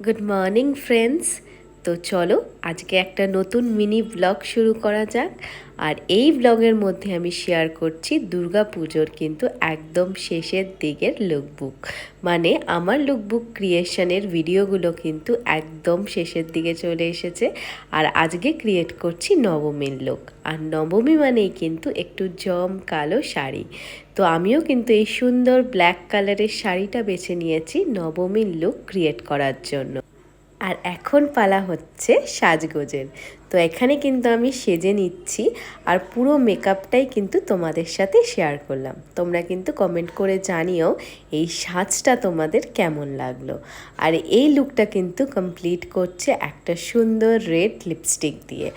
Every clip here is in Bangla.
Good morning friends. তো চলো আজকে একটা নতুন মিনি ব্লগ শুরু করা যাক। আর এই ব্লগের মধ্যে আমি শেয়ার করছি দুর্গা পুজোর কিন্তু একদম শেষের দিকের লুকবুক। মানে আমার লুকবুক ক্রিয়েশনের ভিডিওগুলো কিন্তু একদম শেষের দিকে চলে এসেছে। আর আজকে ক্রিয়েট করছি নবমীর লুক। আর নবমী মানেই কিন্তু একটু কালো শাড়ি। তো আমিও কিন্তু এই সুন্দর ব্ল্যাক কালারের শাড়িটা বেছে নিয়েছি নবমীর লুক ক্রিয়েট করার জন্য। আর এখন পালা হচ্ছে সাজগোজের। তো এখানে কিন্তু আমি সেজে নিচ্ছি আর পুরো মেকআপটাই কিন্তু তোমাদের সাথে শেয়ার করলাম। তোমরা কিন্তু কমেন্ট করে জানিও এই সাজটা তোমাদের কেমন লাগলো। আর এই লুকটা কিন্তু কমপ্লিট করছে একটা সুন্দর রেড লিপস্টিক দিয়ে।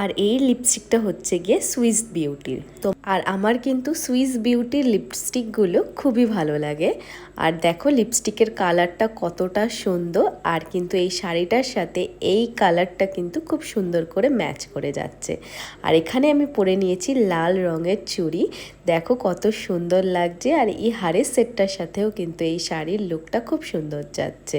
আর এই লিপস্টিকটা হচ্ছে গিয়ে সুইস বিউটির। তো আর আমার কিন্তু সুইস বিউটির লিপস্টিকগুলো খুবই ভালো লাগে। আর দেখো লিপস্টিকের কালারটা কতটা সুন্দর, আর কিন্তু এই শাড়িটার সাথে এই কালারটা কিন্তু খুব সুন্দর করে ম্যাচ করে যাচ্ছে। আর এখানে আমি পরে নিয়েছি লাল রঙের চুড়ি, দেখো কত সুন্দর লাগছে। আর এই হারের সেটটার সাথেও কিন্তু এই শাড়ির লুকটা খুব সুন্দর যাচ্ছে।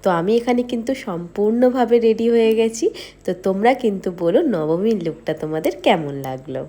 তো আমি এখানে কিন্তু সম্পূর্ণভাবে রেডি হয়ে গেছি। তো তোমরা কিন্তু বলো নবমীর লুকটা তোমাদের কেমন লাগলো।